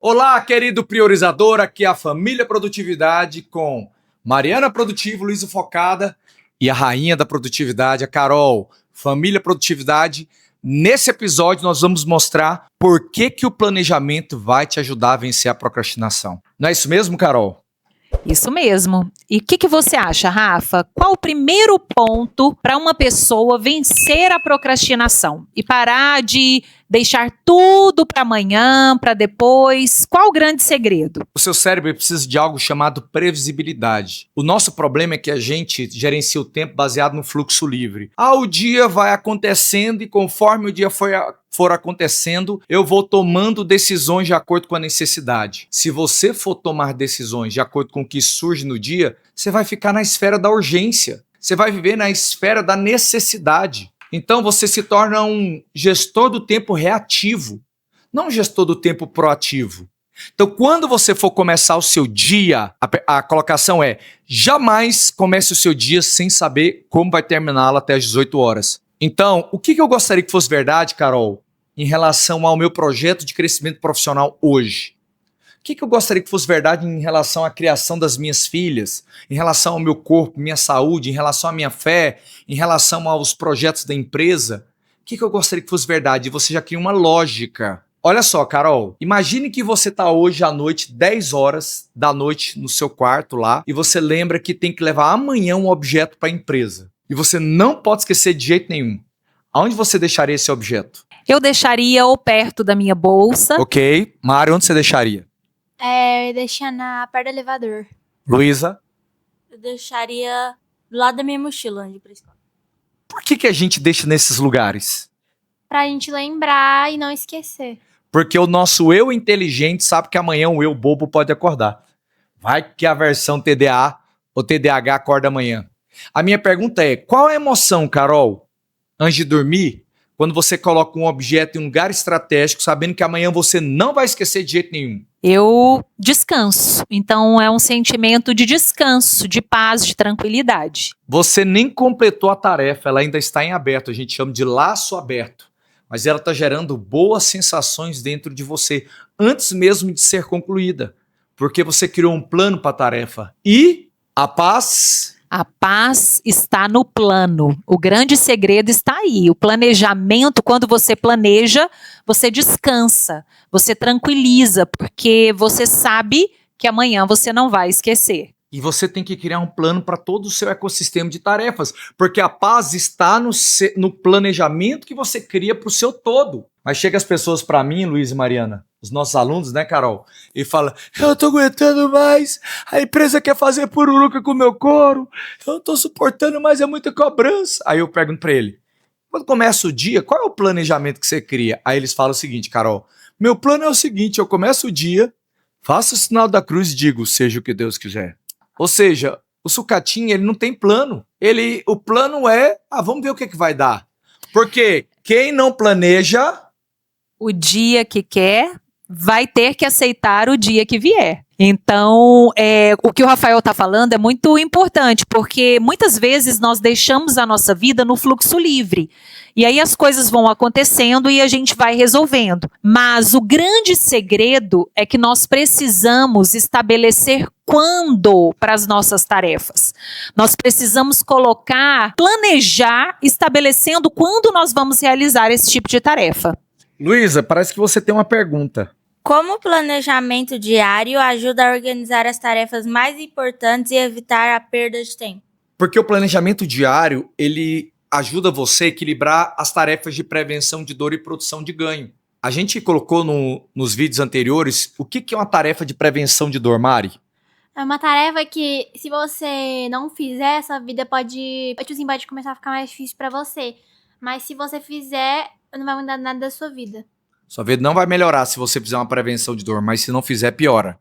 Olá, querido priorizador, aqui é a Família Produtividade com Mariana Produtivo, Luísa Focada e a rainha da produtividade, a Carol. Família Produtividade, nesse episódio nós vamos mostrar por que o planejamento vai te ajudar a vencer a procrastinação. Não é isso mesmo, Carol? Isso mesmo. E o que você acha, Rafa? Qual o primeiro ponto para uma pessoa vencer a procrastinação e parar de deixar tudo para amanhã, para depois? Qual o grande segredo? O seu cérebro precisa de algo chamado previsibilidade. O nosso problema é que a gente gerencia o tempo baseado no fluxo livre. O dia vai acontecendo e conforme o dia for acontecendo, eu vou tomando decisões de acordo com a necessidade. Se você for tomar decisões de acordo com o que surge no dia, você vai ficar na esfera da urgência. Você vai viver na esfera da necessidade. Então você se torna um gestor do tempo reativo, não um gestor do tempo proativo. Então, quando você for começar o seu dia, a colocação é: jamais comece o seu dia sem saber como vai terminá-lo até às 18 horas. Então, o que eu gostaria que fosse verdade, Carol, em relação ao meu projeto de crescimento profissional hoje? O que eu gostaria que fosse verdade em relação à criação das minhas filhas, em relação ao meu corpo, minha saúde, em relação à minha fé, em relação aos projetos da empresa? O que eu gostaria que fosse verdade? E você já cria uma lógica. Olha só, Carol, imagine que você está hoje à noite, 10 horas da noite, no seu quarto lá, e você lembra que tem que levar amanhã um objeto para a empresa. E você não pode esquecer de jeito nenhum. Aonde você deixaria esse objeto? Eu deixaria ou perto da minha bolsa. Ok. Mário, onde você deixaria? Eu deixaria perto do elevador. Luísa? Eu deixaria do lado da minha mochila onde ir pra escola. Por que a gente deixa nesses lugares? Pra gente lembrar e não esquecer. Porque o nosso eu inteligente sabe que amanhã o eu bobo pode acordar. Vai que a versão TDA ou TDAH acorda amanhã. A minha pergunta é: qual a emoção, Carol, antes de dormir, quando você coloca um objeto em um lugar estratégico, sabendo que amanhã você não vai esquecer de jeito nenhum? Eu descanso. Então é um sentimento de descanso, de paz, de tranquilidade. Você nem completou a tarefa, ela ainda está em aberto, a gente chama de laço aberto. Mas ela está gerando boas sensações dentro de você, antes mesmo de ser concluída. Porque você criou um plano para a tarefa. E a paz... A paz está no plano. O grande segredo está aí. O planejamento, quando você planeja, você descansa, você tranquiliza, porque você sabe que amanhã você não vai esquecer. E você tem que criar um plano para todo o seu ecossistema de tarefas, porque a paz está no planejamento que você cria para o seu todo. Mas chega as pessoas para mim, Luiz e Mariana, os nossos alunos, né, Carol? E fala: eu não tô aguentando mais, a empresa quer fazer pururuca com o meu couro, eu não tô suportando mais, é muita cobrança. Aí eu pergunto para ele: quando começa o dia, qual é o planejamento que você cria? Aí eles falam o seguinte: Carol, meu plano é o seguinte, eu começo o dia, faço o sinal da cruz e digo: seja o que Deus quiser. Ou seja, o sucatinho, ele não tem plano. O plano é: vamos ver o que vai dar. Porque quem não planeja... O dia que quer, vai ter que aceitar o dia que vier. Então, o que o Rafael está falando é muito importante, porque muitas vezes nós deixamos a nossa vida no fluxo livre. E aí as coisas vão acontecendo e a gente vai resolvendo. Mas o grande segredo é que nós precisamos estabelecer quando para as nossas tarefas. Nós precisamos planejar, estabelecendo quando nós vamos realizar esse tipo de tarefa. Luísa, parece que você tem uma pergunta. Como o planejamento diário ajuda a organizar as tarefas mais importantes e evitar a perda de tempo? Porque o planejamento diário, ele ajuda você a equilibrar as tarefas de prevenção de dor e produção de ganho. A gente colocou nos vídeos anteriores o que é uma tarefa de prevenção de dor, Mari? É uma tarefa que, se você não fizer, essa vida pode começar a ficar mais difícil pra você. Mas se você fizer, não vai mudar nada da sua vida. Sua vida não vai melhorar se você fizer uma prevenção de dor, mas se não fizer, piora.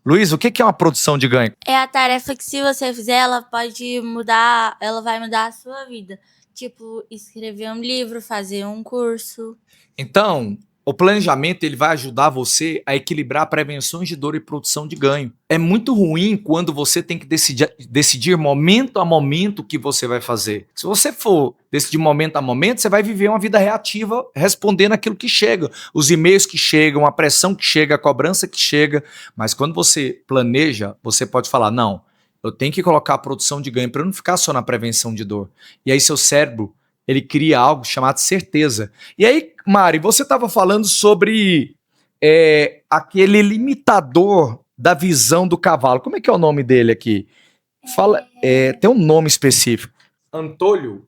Luiz, o que é uma produção de ganho? É a tarefa que, se você fizer, ela vai mudar a sua vida. Tipo, escrever um livro, fazer um curso. Então, O planejamento ele vai ajudar você a equilibrar prevenções de dor e produção de ganho. É muito ruim quando você tem que decidir momento a momento o que você vai fazer. Se você for decidir momento a momento, você vai viver uma vida reativa respondendo aquilo que chega. Os e-mails que chegam, a pressão que chega, a cobrança que chega. Mas quando você planeja, você pode falar, não, eu tenho que colocar a produção de ganho para eu não ficar só na prevenção de dor. E aí seu cérebro ele cria algo chamado certeza. E aí, Mari, você estava falando sobre aquele limitador da visão do cavalo. Como é que é o nome dele aqui? Fala, tem um nome específico. Antolho?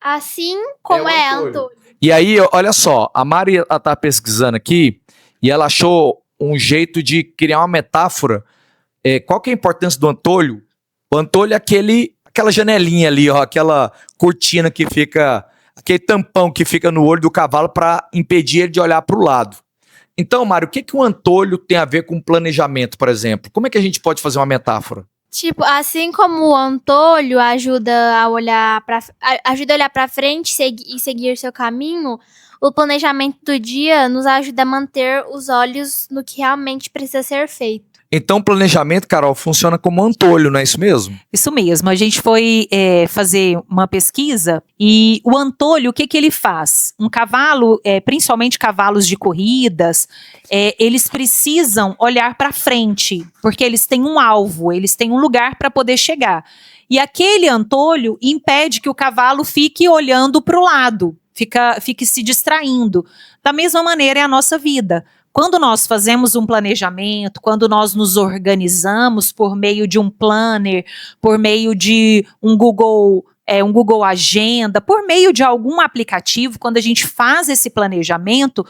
Assim como é Antolho. Antônio. E aí, olha só, a Mari está pesquisando aqui e ela achou um jeito de criar uma metáfora. Qual que é a importância do antolho? O antolho é aquela janelinha ali, ó, aquela cortina que fica, aquele tampão que fica no olho do cavalo para impedir ele de olhar para o lado. Então, Mário, o que o antolho tem a ver com planejamento, por exemplo? Como é que a gente pode fazer uma metáfora? Tipo, assim como o Antônio ajuda a olhar para frente e seguir seu caminho, o planejamento do dia nos ajuda a manter os olhos no que realmente precisa ser feito. Então, o planejamento, Carol, funciona como antolho, não é isso mesmo? Isso mesmo. A gente foi fazer uma pesquisa e o antolho, o que ele faz? Um cavalo, principalmente cavalos de corridas, eles precisam olhar para frente, porque eles têm um alvo, eles têm um lugar para poder chegar. E aquele antolho impede que o cavalo fique olhando para o lado, fique se distraindo. Da mesma maneira é a nossa vida. Quando nós fazemos um planejamento, quando nós nos organizamos por meio de um planner, por meio de um Google Agenda, por meio de algum aplicativo, quando a gente faz esse planejamento,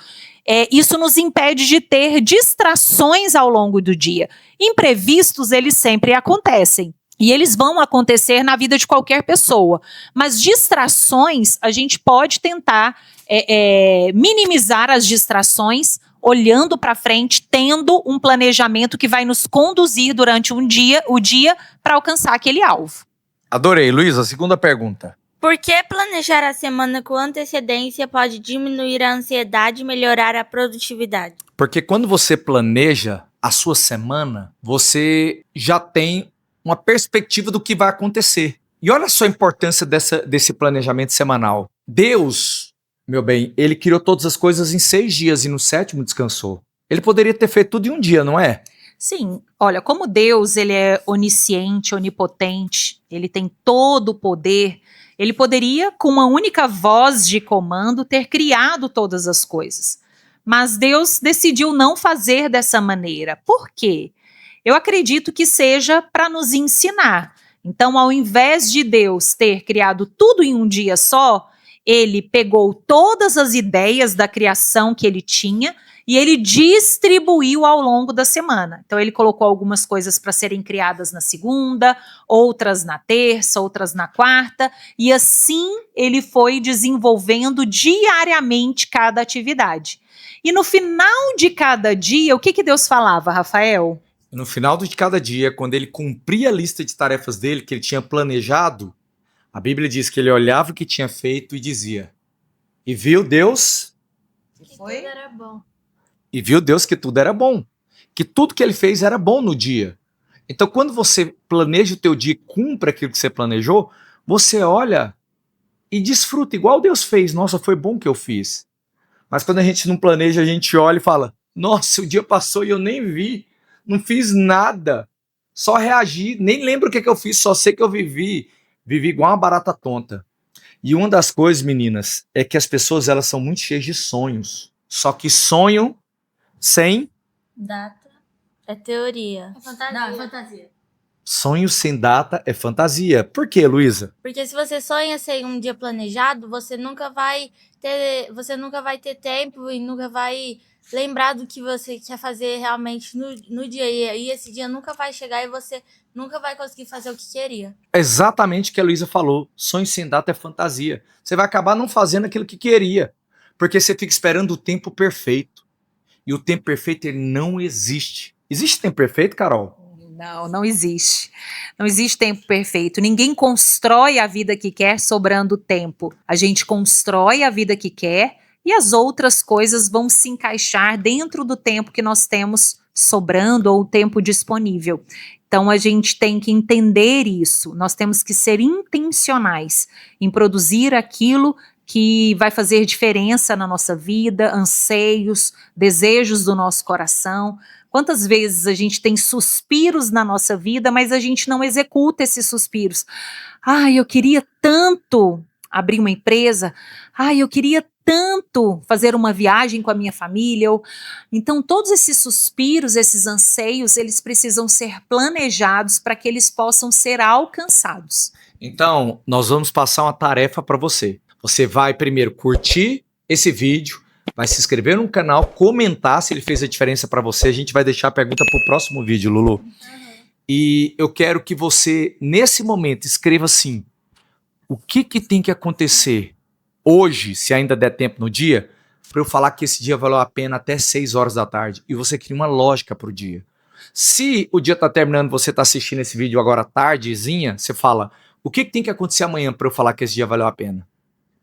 isso nos impede de ter distrações ao longo do dia. Imprevistos, eles sempre acontecem. E eles vão acontecer na vida de qualquer pessoa. Mas distrações, a gente pode tentar minimizar as distrações olhando para frente, tendo um planejamento que vai nos conduzir durante o dia para alcançar aquele alvo. Adorei. Luísa, segunda pergunta. Por que planejar a semana com antecedência pode diminuir a ansiedade e melhorar a produtividade? Porque quando você planeja a sua semana, você já tem uma perspectiva do que vai acontecer. E olha só a importância desse planejamento semanal. Deus, meu bem, ele criou todas as coisas em 6 dias e no 7º descansou. Ele poderia ter feito tudo em um dia, não é? Sim, olha, como Deus ele é onisciente, onipotente, ele tem todo o poder, ele poderia, com uma única voz de comando, ter criado todas as coisas. Mas Deus decidiu não fazer dessa maneira. Por quê? Eu acredito que seja para nos ensinar. Então, ao invés de Deus ter criado tudo em um dia só, ele pegou todas as ideias da criação que ele tinha e ele distribuiu ao longo da semana. Então, ele colocou algumas coisas para serem criadas na segunda, outras na terça, outras na quarta, e assim ele foi desenvolvendo diariamente cada atividade. E no final de cada dia, o que Deus falava, Rafael? No final de cada dia, quando ele cumpria a lista de tarefas dele, que ele tinha planejado, a Bíblia diz que ele olhava o que tinha feito e dizia, e viu Deus Que tudo era bom. E viu Deus que tudo era bom, que tudo que ele fez era bom no dia. Então, quando você planeja o teu dia e cumpre aquilo que você planejou, você olha e desfruta, igual Deus fez. Nossa, foi bom que eu fiz. Mas quando a gente não planeja, a gente olha e fala, nossa, o dia passou e eu nem vi, não fiz nada, só reagi, nem lembro o que eu fiz, só sei que eu vivi igual uma barata tonta. E uma das coisas, meninas, é que as pessoas elas são muito cheias de sonhos, só que sonham sem data é teoria. É fantasia. Não, é fantasia. Sonho sem data é fantasia. Por quê, Luísa? Porque se você sonha sem um dia planejado, você nunca vai ter tempo e nunca vai lembrar do que você quer fazer realmente no dia. E esse dia nunca vai chegar e você nunca vai conseguir fazer o que queria. Exatamente o que a Luísa falou. Sonho sem data é fantasia. Você vai acabar não fazendo aquilo que queria. Porque você fica esperando o tempo perfeito. E o tempo perfeito, ele não existe. Existe tempo perfeito, Carol? Não existe. Não existe tempo perfeito. Ninguém constrói a vida que quer sobrando tempo. A gente constrói a vida que quer e as outras coisas vão se encaixar dentro do tempo que nós temos sobrando ou o tempo disponível. Então a gente tem que entender isso, nós temos que ser intencionais em produzir aquilo que vai fazer diferença na nossa vida, anseios, desejos do nosso coração. Quantas vezes a gente tem suspiros na nossa vida, mas a gente não executa esses suspiros? Ai, eu queria tanto abrir uma empresa. Ai, eu queria tanto fazer uma viagem com a minha família. Então, todos esses suspiros, esses anseios, eles precisam ser planejados para que eles possam ser alcançados. Então, nós vamos passar uma tarefa para você. Você vai primeiro curtir esse vídeo, vai se inscrever no canal, comentar se ele fez a diferença para você. A gente vai deixar a pergunta para o próximo vídeo, Lulu. E eu quero que você, nesse momento, escreva assim: o que tem que acontecer hoje, se ainda der tempo no dia, para eu falar que esse dia valeu a pena até 6 horas da tarde. E você cria uma lógica para o dia. Se o dia está terminando, você está assistindo esse vídeo agora tardezinha, você fala: o que tem que acontecer amanhã para eu falar que esse dia valeu a pena?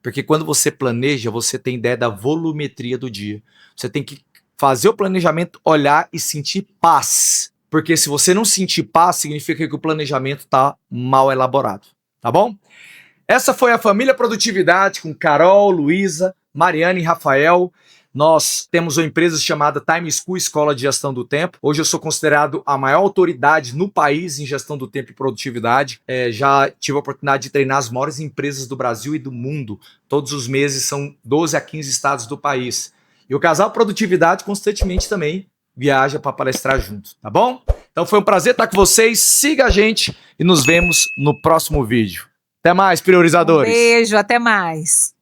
Porque quando você planeja, você tem ideia da volumetria do dia. Você tem que fazer o planejamento, olhar e sentir paz. Porque se você não sentir paz, significa que o planejamento está mal elaborado. Tá bom? Essa foi a Família Produtividade com Carol, Luísa, Mariana e Rafael. Nós temos uma empresa chamada Time School, Escola de Gestão do Tempo. Hoje eu sou considerado a maior autoridade no país em gestão do tempo e produtividade. Já tive a oportunidade de treinar as maiores empresas do Brasil e do mundo. Todos os meses são 12 a 15 estados do país. E o Casal Produtividade constantemente também viaja para palestrar junto, tá bom? Então foi um prazer estar com vocês. Siga a gente e nos vemos no próximo vídeo. Até mais, priorizadores. Um beijo, até mais.